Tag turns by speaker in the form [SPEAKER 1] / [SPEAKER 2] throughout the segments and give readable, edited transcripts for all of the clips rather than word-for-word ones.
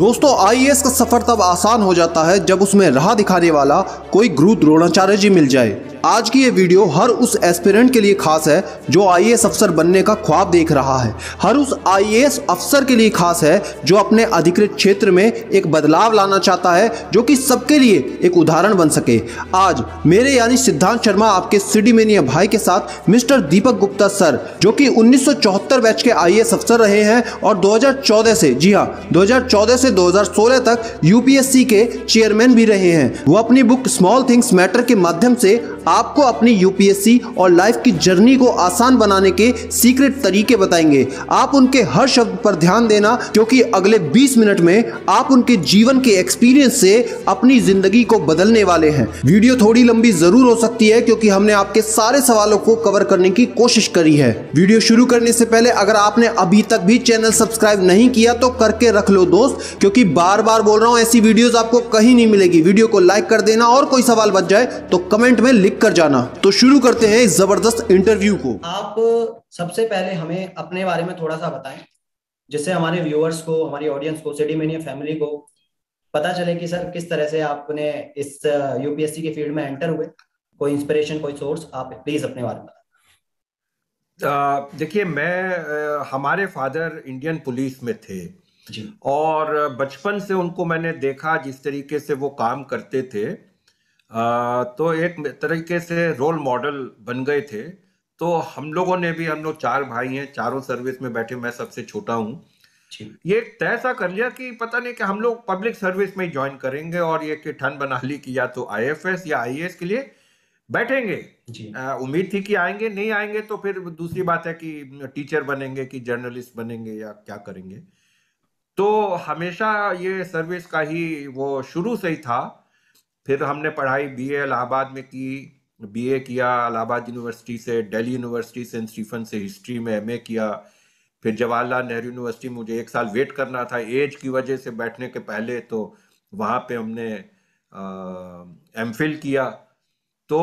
[SPEAKER 1] दोस्तों, आईएएस का सफर तब आसान हो जाता है जब उसमें राह दिखाने वाला कोई गुरु द्रोणाचार्य जी मिल जाए। आज की ये वीडियो हर उस एस्पिरेंट के लिए खास है जो आईएएस अफसर बनने का ख्वाब देख रहा है। हर उस आईएएस अफसर के लिए खास है जो अपने अधिकृत क्षेत्र में एक बदलाव लाना चाहता है जो कि सबके लिए एक उदाहरण बन सके। आज मेरे यानी सिद्धांत शर्मा आपके सिडीमेनिया भाई के साथ मिस्टर दीपक गुप्ता सर, जो कि 1974 बैच के आईएएस अफसर रहे हैं और 2014 से 2014 से 2016 तक यूपीएससी के चेयरमैन भी रहे हैं। वो अपनी बुक स्मॉल थिंग्स मैटर के माध्यम से आपको अपनी यूपीएससी और लाइफ की जर्नी को आसान बनाने के सीक्रेट तरीके बताएंगे। आप उनके हर शब्द पर ध्यान देना, क्योंकि अगले 20 मिनट में आप उनके जीवन के एक्सपीरियंस से अपनी जिंदगी को बदलने वाले हैं। वीडियो थोड़ी लंबी जरूर हो सकती है क्योंकि हमने आपके सारे सवालों को कवर करने की कोशिश करी है। वीडियो शुरू करने से पहले अगर आपने अभी तक भी चैनल सब्सक्राइब नहीं किया तो करके रख लो दोस्त, क्योंकि बार बार बोल रहा हूं ऐसी वीडियोस आपको कहीं नहीं मिलेगी। वीडियो को लाइक कर देना और कोई सवाल बच जाए तो कमेंट में लिख कर जाना। तो शुरू करते हैं इस जबरदस्त इंटरव्यू को।
[SPEAKER 2] आप सबसे पहले हमें अपने बारे में थोड़ा सा बताएं, जिससे हमारे व्यूअर्स को, हमारी ऑडियंस को, सिडीमेनिया फैमिली को पता चले कि सर किस तरह से आपने इस यूपीएससी के फील्ड में एंटर हुए। कोई इंस्पिरेशन, कोई सोर्स, आप प्लीज अपने बारे में बताएं।
[SPEAKER 3] देखिए, मैं हमारे फादर इंडियन पुलिस में थे
[SPEAKER 2] जी।
[SPEAKER 3] और बचपन से उनको मैंने देखा जिस तरीके से वो काम करते थे, तो एक तरीके से रोल मॉडल बन गए थे। तो हम लोगों ने भी, हम लोग 4 भाई हैं, चारों सर्विस में बैठे, मैं सबसे छोटा हूँ। ये तय सा कर लिया कि पता नहीं कि हम लोग पब्लिक सर्विस में ही ज्वाइन करेंगे और ये कि ठन बना ली कि या तो आईएफएस या आईएएस के लिए बैठेंगे। उम्मीद थी कि आएंगे, नहीं आएंगे तो फिर दूसरी बात है कि टीचर बनेंगे कि जर्नलिस्ट बनेंगे या क्या करेंगे। तो हमेशा ये सर्विस का ही वो शुरू से ही था। फिर हमने पढ़ाई बीए इलाहाबाद में की, बीए किया इलाहाबाद यूनिवर्सिटी से, दिल्ली यूनिवर्सिटी सेंट स्टीफन से हिस्ट्री में एमए किया। फिर जवाहरलाल नेहरू यूनिवर्सिटी मुझे 1 साल वेट करना था एज की वजह से बैठने के पहले, तो वहाँ पे हमने एमफिल किया। तो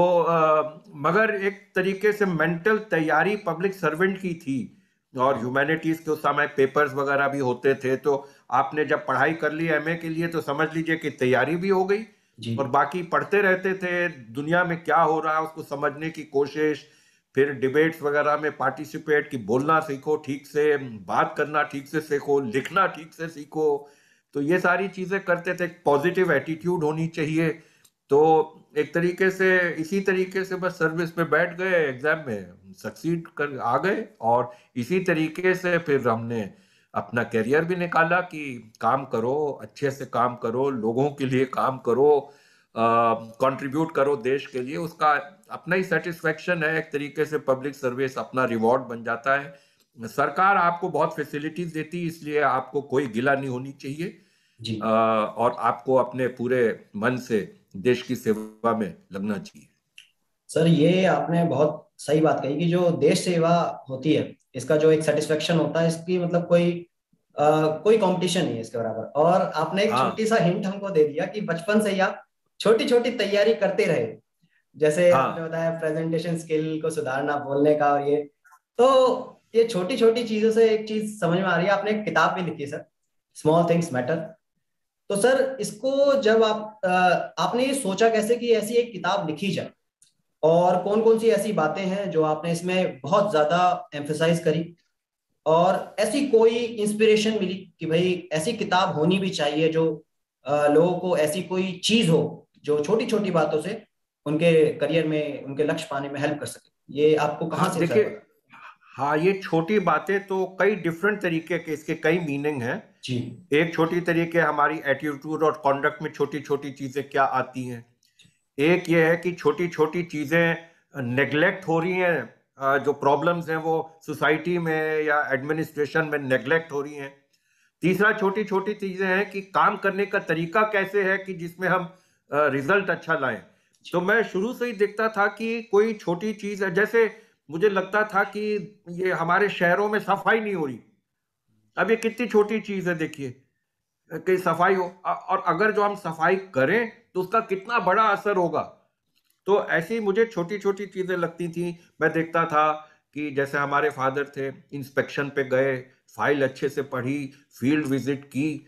[SPEAKER 3] मगर एक तरीके से मेंटल तैयारी पब्लिक सर्वेंट की थी और ह्यूमैनिटीज के उस समय पेपर्स वगैरह भी होते थे। तो आपने जब पढ़ाई कर ली एमए के लिए तो समझ लीजिए कि तैयारी भी हो गई और बाकी पढ़ते रहते थे, दुनिया में क्या हो रहा है उसको समझने की कोशिश। फिर डिबेट्स वगैरह में पार्टिसिपेट, कि बोलना सीखो ठीक से, बात करना ठीक से सीखो, लिखना ठीक से सीखो। तो ये सारी चीजें करते थे। पॉजिटिव एटीट्यूड होनी चाहिए। तो एक तरीके से इसी तरीके से बस सर्विस में बैठ गए, एग्जाम में सक्सीड कर आ गए और इसी तरीके से फिर हमने अपना करियर भी निकाला कि काम करो, अच्छे से काम करो, लोगों के लिए काम करो, कंट्रीब्यूट करो देश के लिए। उसका अपना ही सेटिस्फेक्शन है। एक तरीके से पब्लिक सर्विस अपना रिवॉर्ड बन जाता है। सरकार आपको बहुत फैसिलिटीज देती है, इसलिए आपको कोई गिला नहीं होनी चाहिए
[SPEAKER 2] जी।
[SPEAKER 3] और आपको अपने पूरे मन से देश की सेवा में लगना चाहिए।
[SPEAKER 2] सर, ये आपने बहुत सही बात कही कि जो देश सेवा होती है, इसका जो एक सेटिस्फेक्शन होता है, इसकी मतलब कोई कंपटीशन नहीं है इसके बराबर। और आपने एक छोटी सा हिंट हमको दे दिया कि बचपन से ही आप छोटी छोटी तैयारी करते रहे। जैसे आपने बताया प्रेजेंटेशन स्किल को सुधारना, बोलने का, और ये छोटी छोटी चीजों से एक चीज समझ में आ रही है। आपने एक किताब भी लिखी है सर, स्मॉल थिंग्स मैटर। तो सर, इसको जब आपने ये सोचा कैसे कि ऐसी एक किताब लिखी जाए, और कौन कौन सी ऐसी बातें हैं जो आपने इसमें बहुत ज्यादा एम्फेसाइज करी, और ऐसी कोई इंस्पिरेशन मिली कि भाई ऐसी किताब होनी भी चाहिए जो लोगों को ऐसी कोई चीज हो जो छोटी छोटी बातों से उनके करियर में, उनके लक्ष्य पाने में हेल्प कर सके। ये आपको कहाँ से
[SPEAKER 3] देखिए, हाँ, ये छोटी बातें तो कई डिफरेंट तरीके के, इसके कई मीनिंग हैं
[SPEAKER 2] जी। एक
[SPEAKER 3] छोटी तरीके हमारी एटीट्यूड और कॉन्डक्ट में छोटी छोटी चीजें क्या आती हैं। एक ये है कि छोटी छोटी चीजें नेग्लेक्ट हो रही हैं, जो प्रॉब्लम्स हैं वो सोसाइटी में या एडमिनिस्ट्रेशन में नेग्लेक्ट हो रही हैं। तीसरा, छोटी छोटी चीजें हैं कि काम करने का तरीका कैसे है कि जिसमें हम रिजल्ट अच्छा लाएं। तो मैं शुरू से ही देखता था कि कोई छोटी चीज है, जैसे मुझे लगता था कि ये हमारे शहरों में सफाई नहीं हो रही। अब ये कितनी छोटी चीज है, देखिए कि सफाई हो, और अगर जो हम सफाई करें तो उसका कितना बड़ा असर होगा। तो ऐसी मुझे छोटी छोटी चीजें लगती थी। मैं देखता था कि जैसे हमारे फादर थे, इंस्पेक्शन पे गए, फाइल अच्छे से पढ़ी, फील्ड विजिट की,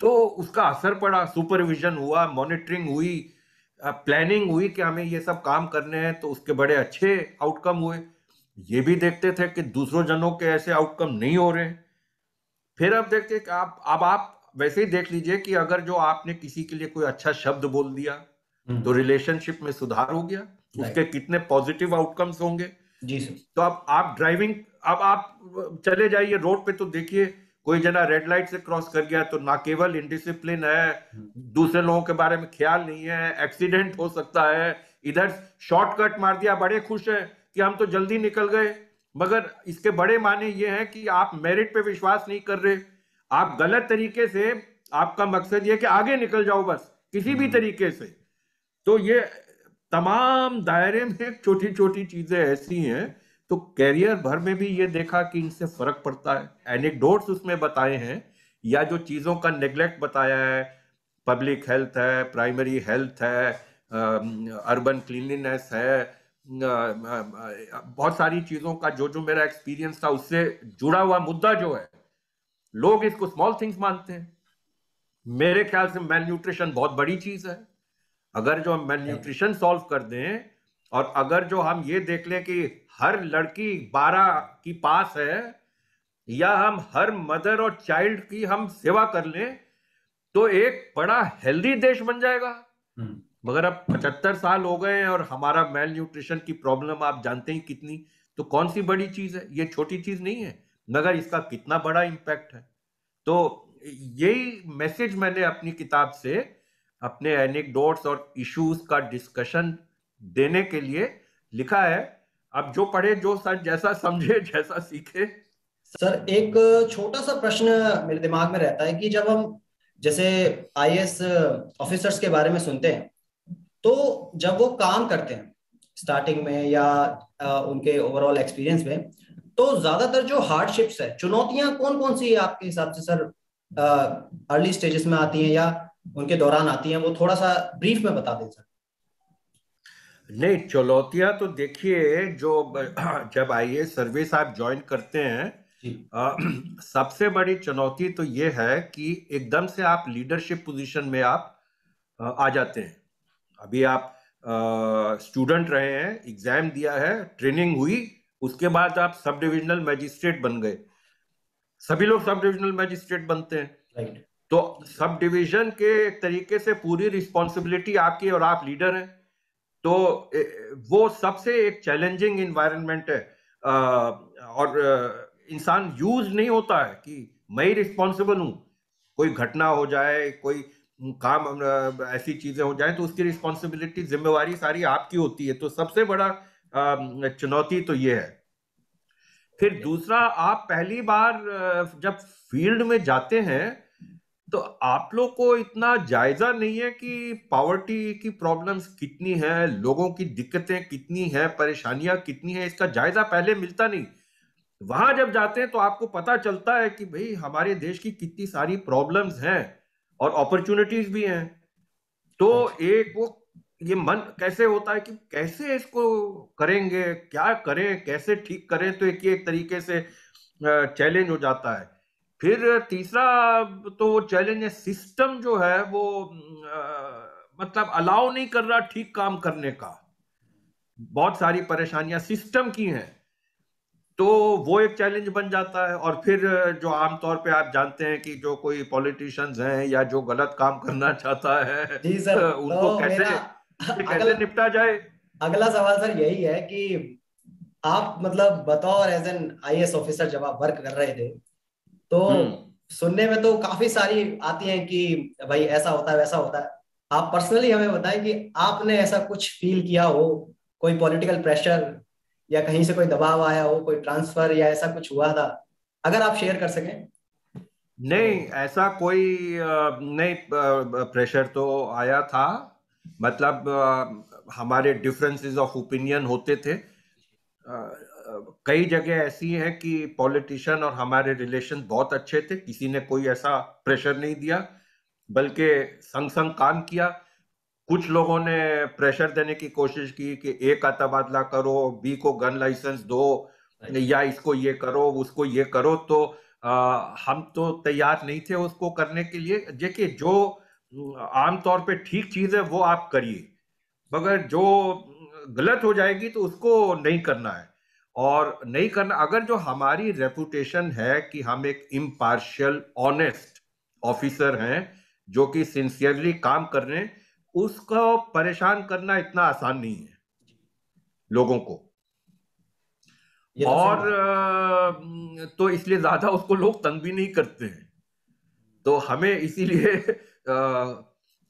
[SPEAKER 3] तो उसका असर पड़ा, सुपरविजन हुआ, मॉनिटरिंग हुई, प्लानिंग हुई कि हमें ये सब काम करने हैं, तो उसके बड़े अच्छे आउटकम हुए। ये भी देखते थे कि दूसरों जनों के ऐसे आउटकम नहीं हो रहे। फिर अब देखते कि आप वैसे ही देख लीजिए कि अगर जो आपने किसी के लिए कोई अच्छा शब्द बोल दिया तो रिलेशनशिप में सुधार हो गया, उसके कितने पॉजिटिव आउटकम्स होंगे।
[SPEAKER 2] जी सर।
[SPEAKER 3] तो अब आप ड्राइविंग, अब आप चले जाइए रोड पे तो देखिए कोई जना रेड लाइट से क्रॉस कर गया तो ना केवल इनडिसिप्लिन है, दूसरे लोगों के बारे में ख्याल नहीं है, एक्सीडेंट हो सकता है, इधर शॉर्टकट मार दिया, बड़े खुश है कि हम तो जल्दी निकल गए। मगर इसके बड़े माने ये हैं कि आप मेरिट पे विश्वास नहीं कर रहे, आप गलत तरीके से, आपका मकसद ये कि आगे निकल जाओ बस किसी भी तरीके से। तो ये तमाम दायरे में छोटी छोटी चीजें ऐसी हैं। तो कैरियर भर में भी ये देखा कि इनसे फर्क पड़ता है। एनेक्डोट्स उसमें बताए हैं या जो चीजों का नेग्लेक्ट बताया है, पब्लिक हेल्थ है, प्राइमरी हेल्थ है, अर्बन क्लीनलीनेस है, बहुत सारी चीजों का जो जो मेरा एक्सपीरियंस था उससे जुड़ा हुआ मुद्दा जो है, लोग इसको स्मॉल थिंग्स मानते हैं। मेरे ख्याल से मेल न्यूट्रिशन बहुत बड़ी चीज है। अगर जो हम मेल न्यूट्रिशन सॉल्व कर दें और अगर जो हम ये देख लें कि हर लड़की 12 की पास है, या हम हर मदर और चाइल्ड की हम सेवा कर लें, तो एक बड़ा हेल्दी देश बन जाएगा। मगर अब 75 साल हो गए हैं और हमारा मेल न्यूट्रिशन की प्रॉब्लम आप जानते ही कितनी। तो कौन सी बड़ी चीज है, ये छोटी चीज नहीं है, मगर इसका कितना बड़ा इंपैक्ट है। तो यही मैसेज मैंने अपनी किताब से अपने एनेक्डोट्स और इश्यूज का डिस्कशन देने के लिए लिखा है। अब जो पढ़े, जो जैसा समझे, जैसा सीखे।
[SPEAKER 2] सर एक छोटा सा प्रश्न मेरे दिमाग में रहता है कि जब हम जैसे आईएएस ऑफिसर्स के बारे में सुनते हैं, तो जब वो काम करते हैं स्टार्टिंग में या उनके ओवरऑल एक्सपीरियंस में, तो ज्यादातर जो हार्डशिप्स है, चुनौतियां कौन कौन सी आपके हिसाब से सर अर्ली स्टेजेस में आती हैं या उनके दौरान आती हैं, वो थोड़ा सा ब्रीफ में बता दें सर।
[SPEAKER 3] नहीं, चुनौतियां तो देखिए, जो जब आईएएस सर्विस आप ज्वाइन करते हैं, सबसे बड़ी चुनौती तो ये है कि एकदम से आप लीडरशिप पोजीशन में आप आ जाते हैं। अभी आप स्टूडेंट रहे हैं, एग्जाम दिया है, ट्रेनिंग हुई, उसके बाद आप सब डिविजनल मैजिस्ट्रेट बन गए। सभी लोग सब डिविजनल मैजिस्ट्रेट बनते हैं। तो सब डिवीजन के एक तरीके से पूरी रिस्पॉन्सिबिलिटी आपकी और आप लीडर हैं। तो वो सबसे एक चैलेंजिंग इन्वायरमेंट है। और इंसान यूज नहीं होता है कि मैं ही रिस्पॉन्सिबल हूं, कोई घटना हो जाए, कोई काम ऐसी चीजें हो जाए तो उसकी रिस्पॉन्सिबिलिटी, जिम्मेवारी सारी आपकी होती है। तो सबसे बड़ा चुनौती तो ये है। फिर दूसरा, आप पहली बार जब फील्ड में जाते हैं तो आप लोग को इतना जायजा नहीं है कि पॉवर्टी की प्रॉब्लम्स कितनी है, लोगों की दिक्कतें कितनी है, परेशानियां कितनी है, इसका जायजा पहले मिलता नहीं। वहां जब जाते हैं तो आपको पता चलता है कि भाई हमारे देश की कितनी सारी प्रॉब्लम्स हैं और अपॉर्चुनिटीज भी हैं। तो एक वो ये मन कैसे होता है कि कैसे इसको करेंगे, क्या करें, कैसे ठीक करें, तो एक तरीके से चैलेंज हो जाता है। फिर तीसरा तो वो चैलेंज है, सिस्टम जो है वो मतलब अलाउ नहीं कर रहा ठीक काम करने का। बहुत सारी परेशानियां सिस्टम की हैं, तो वो एक चैलेंज बन जाता है। और फिर जो आमतौर पे आप जानते हैं कि जो कोई पॉलिटिशियंस हैं या जो गलत काम करना चाहता है,
[SPEAKER 2] जी सर,
[SPEAKER 3] उनको
[SPEAKER 2] तो
[SPEAKER 3] कैसे
[SPEAKER 2] अगला
[SPEAKER 3] निपटा जाए।
[SPEAKER 2] अगला सवाल सर यही है कि आप मतलब बतौर एज एन आईएएस ऑफिसर जब आप वर्क कर रहे थे, तो सुनने में तो काफी सारी आती हैं कि भाई ऐसा होता है वैसा होता है। आप पर्सनली हमें बताएं कि आपने ऐसा कुछ फील किया हो, कोई पॉलिटिकल प्रेशर या कहीं से कोई दबाव आया हो, कोई ट्रांसफर या ऐसा कुछ हुआ था, अगर आप शेयर कर सकें।
[SPEAKER 3] नहीं, ऐसा कोई नहीं प्रेशर तो आया था। मतलब हमारे डिफरेंसेस ऑफ ओपिनियन होते थे। कई जगह ऐसी हैं कि पॉलिटिशियन और हमारे रिलेशन बहुत अच्छे थे, किसी ने कोई ऐसा प्रेशर नहीं दिया, बल्कि संग संग काम किया। कुछ लोगों ने प्रेशर देने की कोशिश की कि ए का तबादला करो, बी को गन लाइसेंस दो, या इसको ये करो, उसको ये करो। तो हम तो तैयार नहीं थे उसको करने के लिए। देखिए, जो आमतौर पे ठीक चीज है वो आप करिए, मगर जो गलत हो जाएगी तो उसको नहीं करना है। और नहीं करना, अगर जो हमारी रेपुटेशन है कि हम एक इम्पार्शियल ऑनेस्ट ऑफिसर हैं जो कि सिंसियरली काम कर रहे हैं, उसको परेशान करना इतना आसान नहीं है लोगों को।
[SPEAKER 2] ये तो सही
[SPEAKER 3] और
[SPEAKER 2] बात।
[SPEAKER 3] तो इसलिए ज्यादा उसको लोग तंग भी नहीं करते हैं। तो हमें इसीलिए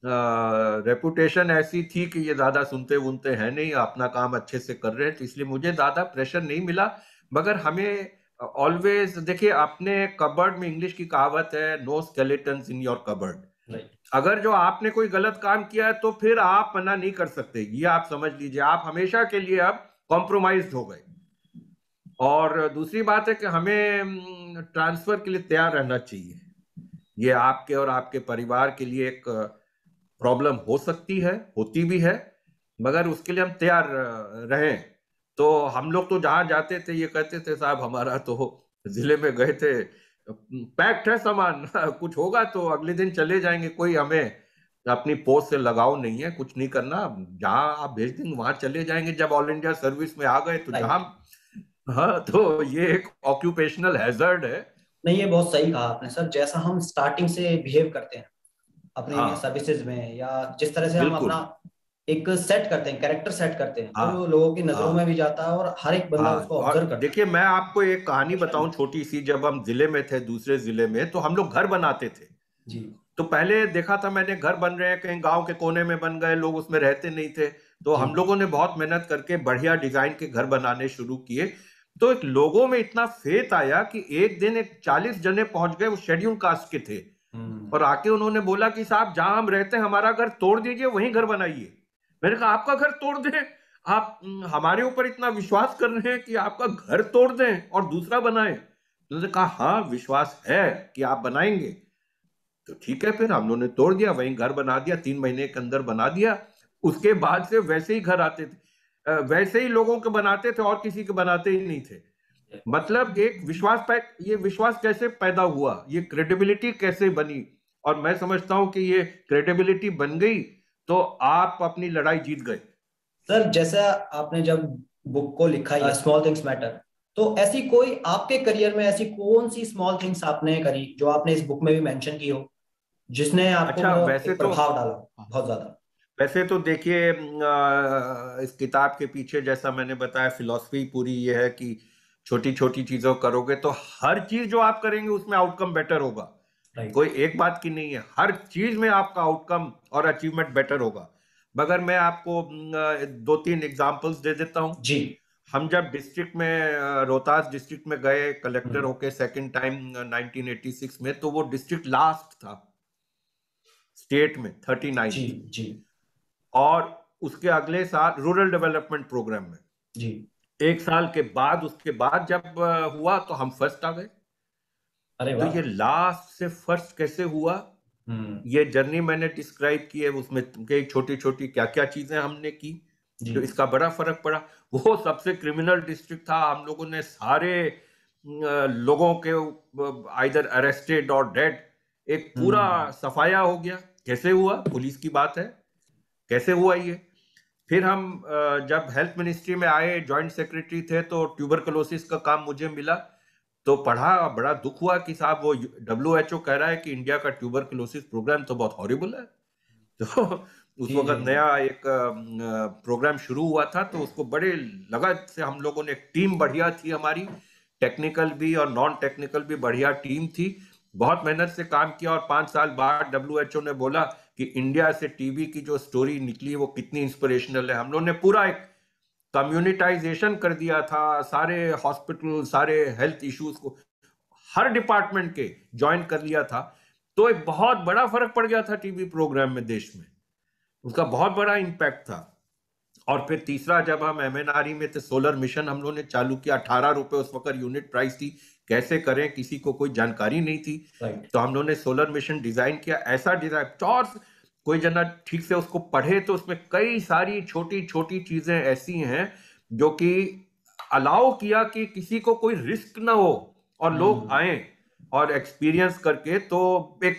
[SPEAKER 3] रेपुटेशन ऐसी थी कि ये ज्यादा सुनते वुनते हैं नहीं, अपना काम अच्छे से कर रहे हैं, तो इसलिए मुझे ज्यादा प्रेशर नहीं मिला। मगर हमें ऑलवेज, देखिए अपने कबर्ड में, इंग्लिश की कहावत है, no skeletons in your cupboard. अगर जो आपने कोई गलत काम किया है तो फिर आप मना नहीं कर सकते, ये आप समझ लीजिए, आप हमेशा के लिए अब कॉम्प्रोमाइज हो गए। और दूसरी बात है कि हमें ट्रांसफर के लिए तैयार रहना चाहिए। ये आपके और आपके परिवार के लिए एक प्रॉब्लम हो सकती है, होती भी है, मगर उसके लिए हम तैयार रहें। तो हम लोग तो जहां जाते थे ये कहते थे, साहब हमारा तो जिले में गए थे, पैक्ट है सामान कुछ होगा तो अगले दिन चले जाएंगे, कोई हमें अपनी पोस्ट से लगाव नहीं है, कुछ नहीं करना, जहां आप भेज देंगे वहां चले जाएंगे। जब ऑल इंडिया सर्विस में आ गए तो जहां, हाँ, तो ये एक ऑक्यूपेशनल हैजर्ड है।
[SPEAKER 2] नहीं, ये बहुत सही कहा आपने सर। जैसा हम स्टार्टिंग से बिहेव करते हैं अपनी
[SPEAKER 3] हाँ,
[SPEAKER 2] सर्विसेज में, या जिस तरह से हम
[SPEAKER 3] बिल्कुल।
[SPEAKER 2] अपना एक सेट करते हैं, कैरेक्टर सेट करते हैं,
[SPEAKER 3] हाँ,
[SPEAKER 2] तो लोगों की नजरों में
[SPEAKER 3] हाँ,
[SPEAKER 2] भी जाता है और हर एक बंदा
[SPEAKER 3] हाँ।
[SPEAKER 2] उसको
[SPEAKER 3] और
[SPEAKER 2] ऑब्जर्व करता
[SPEAKER 3] देखिए, मैं आपको एक कहानी
[SPEAKER 2] है।
[SPEAKER 3] बताऊं छोटी सी। जब हम जिले में थे, दूसरे जिले में, तो हम लोग घर बनाते थे।
[SPEAKER 2] जी
[SPEAKER 3] तो पहले देखा था मैंने, घर बन रहे हैं कहीं गांव के कोने में बन गए, लोग उसमें रहते नहीं थे। तो
[SPEAKER 2] जी
[SPEAKER 3] हम लोगों ने बहुत मेहनत करके बढ़िया डिजाइन के घर बनाने शुरू किए। तो एक लोगों में इतना फेथ आया कि एक दिन एक 40 जने पहुंच गए, वो शेड्यूल कास्ट के थे, और आके उन्होंने बोला कि साहब, जहां हम रहते हैं हमारा घर तोड़ दीजिए, वहीं घर बनाइए। मैंने कहा, आपका घर तोड़ दें? आप हमारे ऊपर इतना विश्वास कर रहे हैं कि आपका घर तोड़ दें और दूसरा बनाएं? तो उन्होंने कहा, हाँ, विश्वास है कि आप बनाएंगे। तो ठीक है, फिर हम लोगों ने तोड़ दिया, वहीं घर बना दिया, 3 महीने के अंदर बना दिया। उसके बाद से वैसे ही घर आते थे, वैसे ही लोगों के बनाते थे, और किसी के बनाते ही नहीं थे। मतलब एक विश्वास ये विश्वास कैसे पैदा हुआ, ये क्रेडिबिलिटी कैसे बनी? और मैं समझता हूं कि ये क्रेडिबिलिटी बन गई तो आप अपनी लड़ाई जीत गए।
[SPEAKER 2] सर, जैसा आपने जब बुक को लिखा है स्मॉल थिंग्स मैटर, तो ऐसी कोई आपके करियर में ऐसी कौन सी स्मॉल थिंग्स आपने करी जो आपने इस बुक में भी मेंशन की हो, जिसने आपको
[SPEAKER 3] अच्छा,
[SPEAKER 2] मतलब
[SPEAKER 3] वैसे
[SPEAKER 2] एक
[SPEAKER 3] तो
[SPEAKER 2] प्रभाव डाला बहुत ज्यादा?
[SPEAKER 3] वैसे तो देखिए, इस किताब के पीछे, जैसा मैंने बताया, फिलॉसफी पूरी ये है कि छोटी छोटी चीजों करोगे तो हर चीज जो आप करेंगे उसमें आउटकम बेटर होगा।
[SPEAKER 2] राइट।
[SPEAKER 3] कोई एक बात की नहीं है, हर चीज में आपका आउटकम और अचीवमेंट बेटर होगा। मगर मैं आपको 2-3 एग्जांपल्स दे देता हूं।
[SPEAKER 2] जी।
[SPEAKER 3] हम जब डिस्ट्रिक्ट में, रोहतास डिस्ट्रिक्ट में गए कलेक्टर
[SPEAKER 2] हम्म,
[SPEAKER 3] होके सेकंड टाइम 1986 में, तो वो डिस्ट्रिक्ट लास्ट था स्टेट में, 39।
[SPEAKER 2] जी जी
[SPEAKER 3] और उसके अगले साल रूरल डेवलपमेंट प्रोग्राम में,
[SPEAKER 2] जी।
[SPEAKER 3] एक साल के बाद, उसके बाद जब हुआ तो हम फर्स्ट आ गए।
[SPEAKER 2] अरे
[SPEAKER 3] तो
[SPEAKER 2] वाह।
[SPEAKER 3] ये लास्ट से फर्स्ट कैसे हुआ,
[SPEAKER 2] हम्म।
[SPEAKER 3] ये जर्नी मैंने डिस्क्राइब की है, उसमें कई छोटी छोटी क्या क्या चीजें हमने की,
[SPEAKER 2] जी
[SPEAKER 3] तो इसका बड़ा फर्क पड़ा। वो सबसे क्रिमिनल डिस्ट्रिक्ट था, हम लोगों ने सारे लोगों के आइदर अरेस्टेड और डेड, एक पूरा
[SPEAKER 2] हम्म।
[SPEAKER 3] सफाया हो गया। कैसे हुआ? पुलिस की बात है, कैसे हुआ ये? फिर हम जब हेल्थ मिनिस्ट्री में आए, जॉइंट सेक्रेटरी थे, तो ट्यूबरकुलोसिस का काम मुझे मिला। तो पढ़ा, बड़ा दुख हुआ कि साहब, वो WHO कह रहा है कि इंडिया का ट्यूबरकुलोसिस प्रोग्राम तो बहुत हॉरिबल है। तो उस
[SPEAKER 2] जी जी
[SPEAKER 3] वक्त नया एक प्रोग्राम शुरू हुआ था, तो उसको बड़े लगन से हम लोगों ने, एक टीम बढ़िया थी हमारी, टेक्निकल भी और नॉन टेक्निकल भी बढ़िया टीम थी, बहुत मेहनत से काम किया। और 5 साल बाद WHO ने बोला कि इंडिया से टीबी की जो स्टोरी निकली वो कितनी इंस्पिरेशनल है। हम लोगों ने पूरा एक कम्युनिटाइजेशन कर दिया था, सारे हॉस्पिटल, सारे हेल्थ इश्यूज को हर डिपार्टमेंट के ज्वाइन कर लिया था। तो एक बहुत बड़ा फर्क पड़ गया था टीबी प्रोग्राम में देश में, उसका बहुत बड़ा इम्पैक्ट था। और फिर तीसरा, जब हम MNRE में थे, सोलर मिशन हम लोगों ने चालू किया। 18 रुपए उस वक्त यूनिट प्राइस थी, कैसे करें, किसी को कोई जानकारी नहीं थी।
[SPEAKER 2] राइट।
[SPEAKER 3] तो हम लोगों ने सोलर मिशन डिजाइन किया, ऐसा डिजाइन और कोई जना ठीक से उसको पढ़े तो उसमें कई सारी छोटी छोटी चीजें ऐसी हैं जो कि अलाउ किया कि किसी को कोई रिस्क ना हो और लोग
[SPEAKER 2] हम्म।
[SPEAKER 3] आए। और एक्सपीरियंस करके, तो एक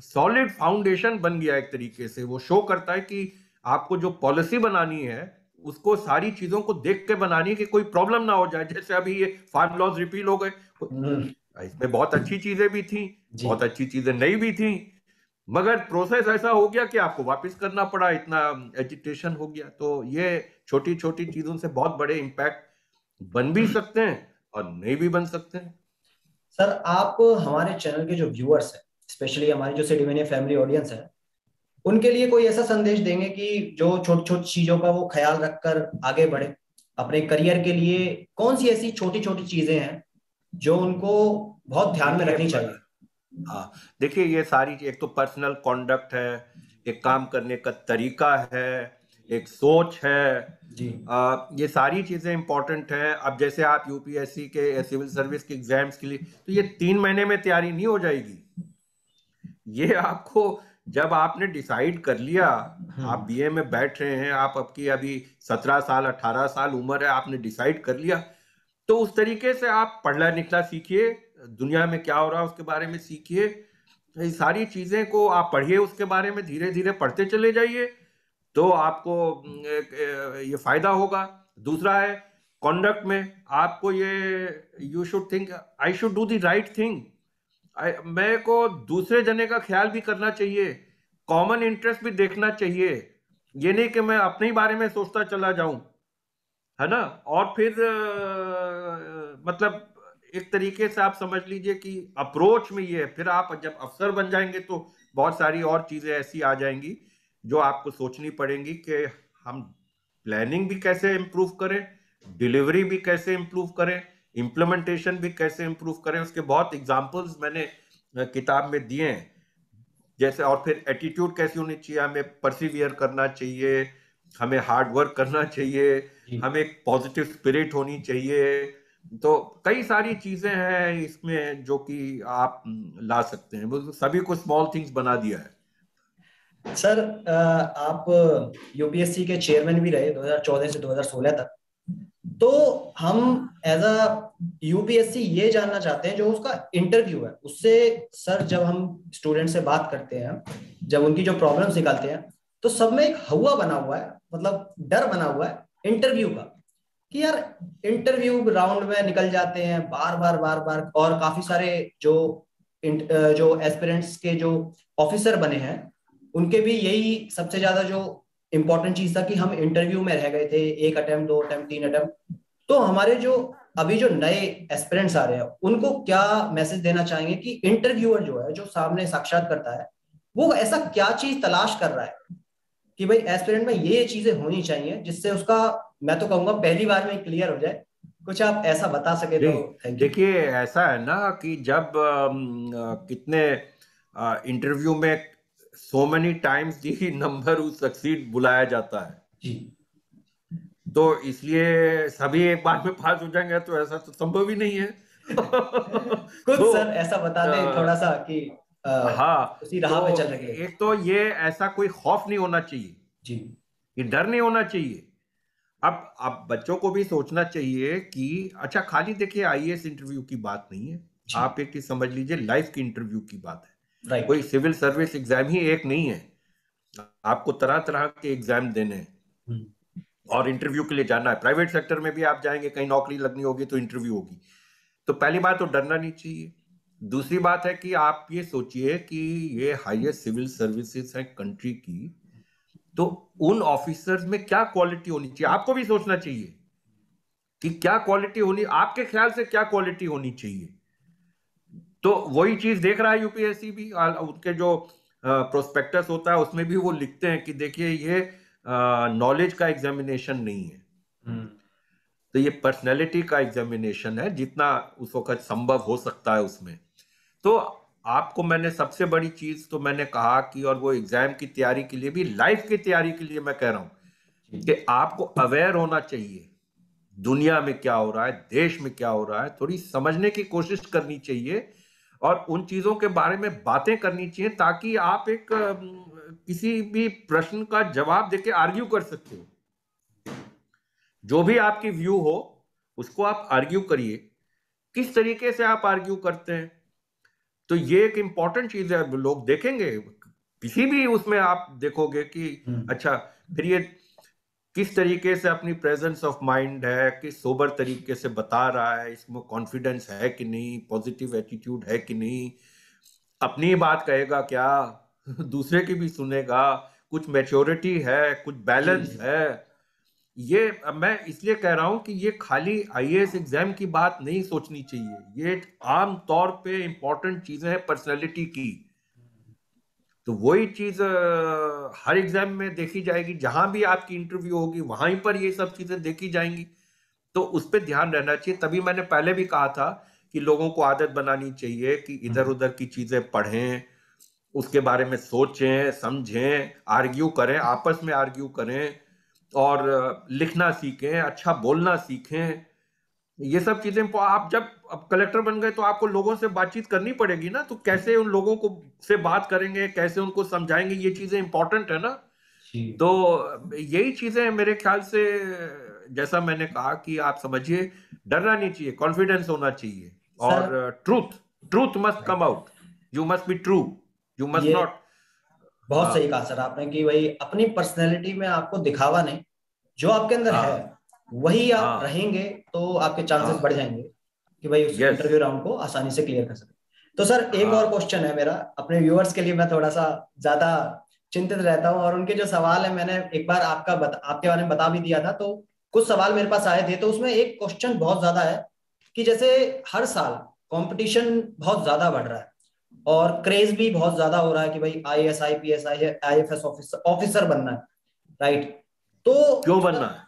[SPEAKER 3] सॉलिड फाउंडेशन बन गया एक तरीके से। वो शो करता है कि आपको जो पॉलिसी बनानी है उसको सारी चीजों को देख के बनानी है कि कोई प्रॉब्लम ना हो जाए। जैसे अभी ये फार्म लॉज रिपील हो गए, इसमें बहुत अच्छी चीजें भी थी,
[SPEAKER 2] जी
[SPEAKER 3] बहुत अच्छी चीजें नहीं भी थी, मगर प्रोसेस ऐसा हो गया कि आपको वापस करना पड़ा, इतना एजिटेशन हो गया। तो ये छोटी छोटी चीजों से बहुत बड़े इम्पैक्ट बन भी सकते हैं और नहीं भी बन सकते हैं।
[SPEAKER 2] सर, आप हमारे चैनल के जो व्यूअर्स हैं, स्पेशली हमारी जो सिटीमेनिया फैमिली ऑडियंस है, उनके लिए कोई ऐसा संदेश देंगे कि जो छोटी छोटी चीजों का वो ख्याल रखकर आगे बढ़े अपने करियर के लिए? कौन सी ऐसी छोटी छोटी चीजें हैं जो उनको बहुत ध्यान में
[SPEAKER 3] देखिए
[SPEAKER 2] रखनी चाहिए?
[SPEAKER 3] हाँ, देखिए ये सारी, एक तो पर्सनल कॉन्डक्ट है, एक काम करने का तरीका है, एक सोच है,
[SPEAKER 2] जी
[SPEAKER 3] ये सारी चीजें इंपॉर्टेंट हैं। अब जैसे आप यूपीएससी के सिविल सर्विस के एग्जाम्स के लिए, तो ये 3 महीने में तैयारी नहीं हो जाएगी। ये आपको, जब आपने डिसाइड कर लिया, आप बीए में बैठ रहे हैं, आप आपकी अभी 17 साल 18 साल उम्र है, आपने डिसाइड कर लिया, तो उस तरीके से आप पढ़ना लिखना सीखिए, दुनिया में क्या हो रहा है उसके बारे में सीखिए, ये सारी चीजें को आप पढ़िए, उसके बारे में धीरे धीरे पढ़ते चले जाइए, तो आपको ये फायदा होगा। दूसरा है कॉन्डक्ट में, आपको ये, you should think I should do the right thing. मेरे को दूसरे जने का ख्याल भी करना चाहिए, कॉमन इंटरेस्ट भी देखना चाहिए, ये नहीं कि मैं अपने ही बारे में सोचता चला जाऊं, है ना। और फिर मतलब एक तरीके से आप समझ लीजिए कि अप्रोच में ये है। फिर आप जब अफसर बन जाएंगे तो बहुत सारी और चीजें ऐसी आ जाएंगी जो आपको सोचनी पड़ेंगी कि हम प्लानिंग भी कैसे इम्प्रूव करें, डिलीवरी भी कैसे इम्प्रूव करें, इम्प्लीमेंटेशन भी कैसे इम्प्रूव करें। उसके बहुत एग्जाम्पल्स मैंने किताब में दिए हैं। जैसे, और फिर एटीट्यूड कैसी होनी चाहिए, हमें परसिवियर करना चाहिए, हमें हार्ड वर्क करना चाहिए,
[SPEAKER 2] जी
[SPEAKER 3] हमें एक पॉजिटिव स्पिरिट होनी चाहिए। तो कई सारी चीजें हैं इसमें जो कि आप ला सकते हैं। वो सभी को स्मॉल थिंग्स बना दिया है।
[SPEAKER 2] सर, आप यूपीएससी के चेयरमैन भी रहे 2014 से 2016 तक। तो हम एज अ यूपीएससी ये जानना चाहते हैं, जो उसका इंटरव्यू है उससे, सर जब हम स्टूडेंट से बात करते हैं, जब उनकी जो प्रॉब्लम्स निकालते हैं, तो सब में एक हवा बना हुआ है, मतलब डर बना हुआ है इंटरव्यू का, कि यार इंटरव्यू राउंड में निकल जाते हैं बार बार बार बार। और काफी सारे जो जो एस्पिरेंट्स के जो ऑफिसर बने हैं, उनके भी यही सबसे ज्यादा जो इंपॉर्टेंट चीज था कि हम इंटरव्यू में रह गए थे, 1 अटेम्प्ट 2 अटेम्प्ट 3 अटेम्प्ट। तो हमारे जो अभी जो नए एस्पिरेंट्स आ रहे हैं, उनको क्या मैसेज देना चाहेंगे कि इंटरव्यूअर जो है, जो सामने साक्षात करता है, वो ऐसा क्या चीज तलाश कर रहा है कि भाई एस्पिरेंट में ये चीजें होनी चाहिए जिससे उसका, मैं तो कहूंगा पहली बार में क्लियर हो जाए। कुछ आप ऐसा बता सके तो थैंक यू।
[SPEAKER 3] देखिए ऐसा है ना कि जब कितने इंटरव्यू में so many times the number who succeed बुलाया जाता है,
[SPEAKER 2] जी
[SPEAKER 3] तो इसलिए सभी एक बार में पास हो जाएंगे तो ऐसा तो संभव ही नहीं है।
[SPEAKER 2] कुछ
[SPEAKER 3] तो
[SPEAKER 2] सर ऐसा बता दें थोड़ा सा कि
[SPEAKER 3] हाँ,
[SPEAKER 2] उसी राह पे
[SPEAKER 3] तो
[SPEAKER 2] चल रहे हैं।
[SPEAKER 3] एक तो ये ऐसा कोई खौफ नहीं होना चाहिए,
[SPEAKER 2] जी
[SPEAKER 3] ये डर नहीं होना चाहिए। अब बच्चों को भी सोचना चाहिए कि अच्छा, खाली देखिए आईएएस इंटरव्यू की बात नहीं है,
[SPEAKER 2] जी
[SPEAKER 3] आप एक चीज समझ लीजिए, लाइफ की इंटरव्यू की बात है।
[SPEAKER 2] राइट।
[SPEAKER 3] कोई सिविल सर्विस एग्जाम ही एक नहीं है, आपको तरह तरह के एग्जाम देने हैं और इंटरव्यू के लिए जाना है। प्राइवेट सेक्टर में भी आप जाएंगे, कहीं नौकरी लगनी होगी तो इंटरव्यू होगी। तो पहली बात तो डरना नहीं चाहिए। दूसरी बात है कि आप ये सोचिए कि ये हाईएस्ट सिविल सर्विसेज है कंट्री की, तो उन ऑफिसर्स में क्या क्वालिटी होनी चाहिए, आपको भी सोचना चाहिए कि क्या क्वालिटी होनी, आपके ख्याल से क्या क्वालिटी होनी चाहिए। तो वही चीज देख रहा है यूपीएससी भी, उनके जो प्रोस्पेक्टस होता है उसमें भी वो लिखते हैं कि देखिए ये नॉलेज का एग्जामिनेशन नहीं है, तो ये पर्सनैलिटी का एग्जामिनेशन है, जितना उस वक्त संभव हो सकता है उसमें। तो आपको मैंने सबसे बड़ी चीज तो मैंने कहा कि, और वो एग्जाम की तैयारी के लिए भी, लाइफ की तैयारी के लिए मैं कह रहा हूं कि आपको अवेयर होना चाहिए दुनिया में क्या हो रहा है, देश में क्या हो रहा है, थोड़ी समझने की कोशिश करनी चाहिए और उन चीजों के बारे में बातें करनी चाहिए, ताकि आप एक किसी भी प्रश्न का जवाब देके आर्ग्यू कर सकते हो। जो भी आपकी व्यू हो उसको आप आर्ग्यू करिए, किस तरीके से आप आर्ग्यू करते हैं। तो ये एक इंपॉर्टेंट चीज है, लोग देखेंगे किसी भी उसमें, आप देखोगे कि अच्छा फिर ये किस तरीके से अपनी प्रेजेंस ऑफ माइंड है, किस सोबर तरीके से बता रहा है, इसमें कॉन्फिडेंस है कि नहीं, पॉजिटिव एटीट्यूड है कि नहीं, अपनी ही बात कहेगा क्या, दूसरे की भी सुनेगा, कुछ मैच्योरिटी है, कुछ बैलेंस है। ये मैं इसलिए कह रहा हूं कि ये खाली आईएएस एग्जाम की बात नहीं सोचनी चाहिए, ये आम तौर पे इंपॉर्टेंट चीजें हैं पर्सनैलिटी की। तो वही चीज हर एग्जाम में देखी जाएगी, जहां भी आपकी इंटरव्यू होगी वहां पर ये सब चीजें देखी जाएंगी। तो उस पर ध्यान रहना चाहिए। तभी मैंने पहले भी कहा था कि लोगों को आदत बनानी चाहिए कि इधर उधर की चीजें पढ़ें, उसके बारे में सोचें, समझें, आर्ग्यू करें, आपस में आर्ग्यू करें, और लिखना सीखें, अच्छा बोलना सीखें। ये सब चीजें आप जब अब कलेक्टर बन गए तो आपको लोगों से बातचीत करनी पड़ेगी ना, तो कैसे उन लोगों को से बात करेंगे, कैसे उनको समझाएंगे, ये चीजें इंपॉर्टेंट है ना। तो यही चीजें मेरे ख्याल से, जैसा मैंने कहा कि आप समझिए, डरना नहीं चाहिए, कॉन्फिडेंस होना चाहिए, और truth truth must come out, you must be true, you must
[SPEAKER 2] ये
[SPEAKER 3] नॉट।
[SPEAKER 2] बहुत सही कहा सर आपने कि भाई अपनी पर्सनैलिटी में आपको दिखावा नहीं, जो आपके अंदर है वही आप रहेंगे तो आपके चांसेस बढ़ जाएंगे कि भाई उस इंटरव्यू राउंड को आसानी से क्लियर कर सके। तो सर एक और क्वेश्चन है मेरा अपने व्यूअर्स के लिए, मैं थोड़ा सा ज्यादा चिंतित रहता हूँ और उनके जो सवाल है मैंने एक बार आपके बारे में बता भी दिया था, तो कुछ सवाल मेरे पास आए थे। तो उसमें एक क्वेश्चन बहुत ज्यादा है कि जैसे हर साल कंपटीशन बहुत ज्यादा बढ़ रहा है और क्रेज भी बहुत ज्यादा हो रहा है कि भाई आईएएस आईपीएस आईएफएस ऑफिसर बनना है, राइट? तो
[SPEAKER 3] क्यों बनना है?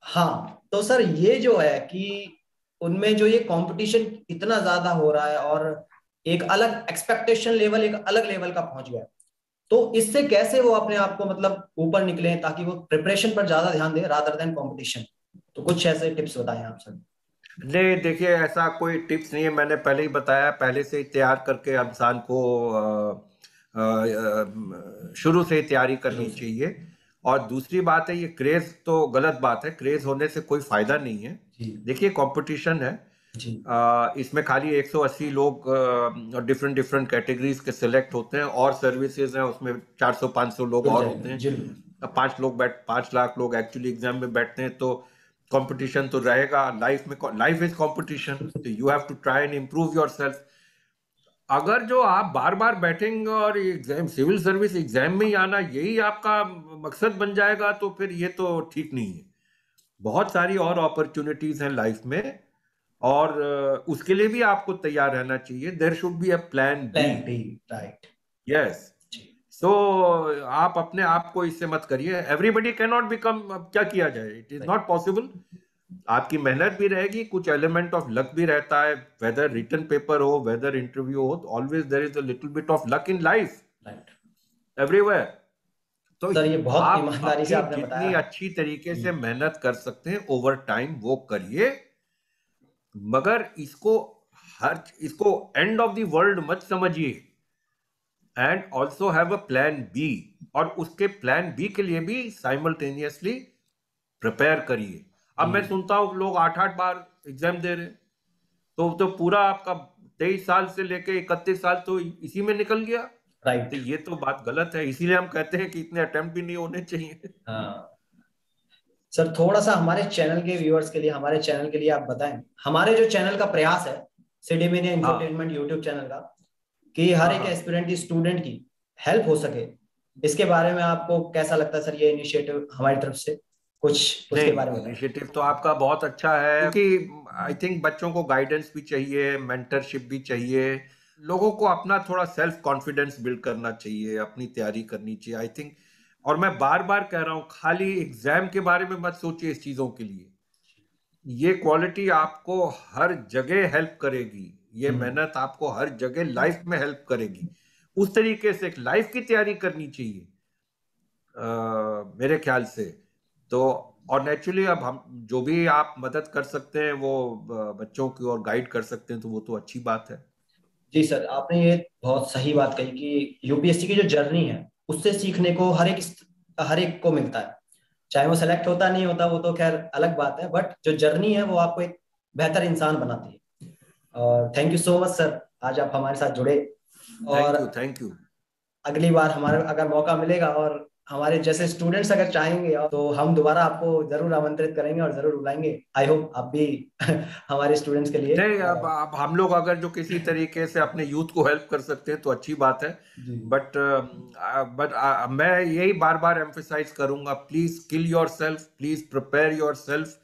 [SPEAKER 2] हाँ, तो सर ये जो है कि उनमें जो ये कंपटीशन इतना ज्यादा हो रहा है और एक अलग एक्सपेक्टेशन लेवल एक अलग लेवल का पहुंच गया है, तो इससे कैसे वो अपने आप को मतलब ऊपर निकले ताकि वो प्रिपरेशन पर ज्यादा ध्यान दे रादर देन कंपटीशन? तो कुछ ऐसे टिप्स बताएं आप सर।
[SPEAKER 3] नहीं, देखिए ऐसा कोई टिप्स नहीं है, मैंने पहले ही बताया, पहले से ही तैयार करके इंसान को शुरू से ही तैयारी करनी चाहिए। और दूसरी बात है, ये क्रेज तो गलत बात है, क्रेज होने से कोई फायदा नहीं है। देखिए कंपटीशन है, इसमें खाली 180 लोग डिफरेंट डिफरेंट कैटेगरीज के सिलेक्ट होते हैं, और सर्विसेज हैं उसमें 400-500 लोग और होते हैं। 5 लाख लोग एक्चुअली एग्जाम में बैठते हैं। तो कंपटीशन तो रहेगा लाइफ में, लाइफ इज कंपटीशन, तो you have to try and improve yourself. अगर जो आप बार बार बैठेंगे और एग्जाम, सिविल सर्विस एग्जाम में ही आना यही आपका मकसद बन जाएगा, तो फिर ये तो ठीक नहीं है। बहुत सारी और अपॉर्चुनिटीज हैं लाइफ में, और उसके लिए भी आपको तैयार रहना चाहिए। There should be a plan B,
[SPEAKER 2] right?
[SPEAKER 3] Yes. So आप अपने आप को इससे मत करिए, एवरीबॉडी कैन नॉट बिकम, क्या किया जाए, इट इज नॉट पॉसिबल। आपकी मेहनत भी रहेगी, कुछ एलिमेंट ऑफ लक भी रहता है, वेदर रिटन पेपर हो, वेदर इंटरव्यू हो, always there is a little bit of luck in life, everywhere. तो
[SPEAKER 2] सर ये बहुत
[SPEAKER 3] आप
[SPEAKER 2] ईमानदारी से
[SPEAKER 3] अपनी
[SPEAKER 2] आपने
[SPEAKER 3] जितनी
[SPEAKER 2] बताया।
[SPEAKER 3] अच्छी तरीके से मेहनत कर सकते हैं ओवर टाइम वो करिए, मगर इसको एंड ऑफ द वर्ल्ड मत समझिए, and also have a plan B. और उसके प्लान बी के लिए भी साइमल्टेनियसली प्रिपेयर करिए। अब मैं सुनता हूँ लोग 8-8 बार एग्जाम दे रहे हैं, तो पूरा आपका 23 साल से लेके 31 साल तो इसी में निकल गया,
[SPEAKER 2] राइट?
[SPEAKER 3] तो ये तो बात गलत है, इसीलिए हम कहते हैं कि इतने अटेम्प्ट भी नहीं होने चाहिए।
[SPEAKER 2] हाँ सर, थोड़ा सा हमारे चैनल के व्यूअर्स के लिए, हमारे चैनल के लिए आप बताएं, हमारे जो चैनल का प्रयास है सिडीमीडिया इंफोटेनमेंट यूट्यूब चैनल का, कि हर एक एस्पिरेंट की स्टूडेंट की हेल्प हो सके, इसके बारे में आपको कैसा लगता है सर ये इनिशिएटिव हमारी तरफ से? कुछ उसके बारे में
[SPEAKER 3] इनिशिएटिव तो आपका बहुत अच्छा है, क्योंकि आई थिंक बच्चों को गाइडेंस भी चाहिए, मेंटरशिप भी चाहिए, लोगों को अपना थोड़ा सेल्फ कॉन्फिडेंस बिल्ड करना चाहिए, अपनी तैयारी करनी चाहिए, आई थिंक। और मैं बार बार कह रहा हूं, खाली एग्जाम के बारे में मत सोचिए इस चीजों के लिए, ये क्वालिटी आपको हर जगह हेल्प करेगी, ये मेहनत आपको हर जगह लाइफ में हेल्प करेगी। उस तरीके से एक लाइफ की तैयारी करनी चाहिए मेरे ख्याल से। तो और नेचुरली अब हम जो भी आप मदद कर सकते हैं वो बच्चों की और गाइड कर सकते हैं, तो वो तो अच्छी बात है।
[SPEAKER 2] जी सर, आपने ये बहुत सही बात कही कि यूपीएससी की जो जर्नी है उससे सीखने को हर एक को मिलता है, चाहे वो सेलेक्ट होता नहीं होता वो तो खैर अलग बात है, बट जो जर्नी है वो आपको एक बेहतर इंसान बनाती है। और thank you so much sir, आज आप हमारे साथ जुड़े। और
[SPEAKER 3] थैंक यू।
[SPEAKER 2] अगली बार हमारे अगर मौका मिलेगा और हमारे जैसे स्टूडेंट्स अगर चाहेंगे तो हम दोबारा आपको जरूर आमंत्रित करेंगे और जरूर बुलाएंगे। आई होप आप भी हमारे स्टूडेंट्स के लिए।
[SPEAKER 3] नहीं, अब हम लोग अगर जो किसी तरीके से अपने यूथ को हेल्प कर सकते हैं तो अच्छी बात है। बट मैं यही बार बार एम्फसाइज करूंगा, please skill yourself, please prepare yourself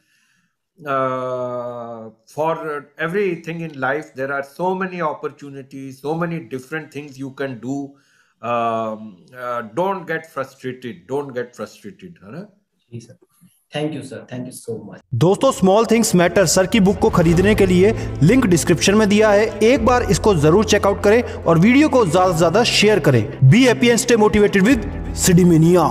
[SPEAKER 3] for everything in life. There are so many opportunities, so many different things you can do. Don't get frustrated, है ना?
[SPEAKER 2] जी sir, thank you sir, thank you so much.
[SPEAKER 1] दोस्तों, small things matter sir की book को खरीदने के लिए link description में दिया है, एक बार इसको जरूर चेकआउट करें और वीडियो को ज्यादा से ज्यादा शेयर करें। Be happy and stay motivated with सिडीमेनिया।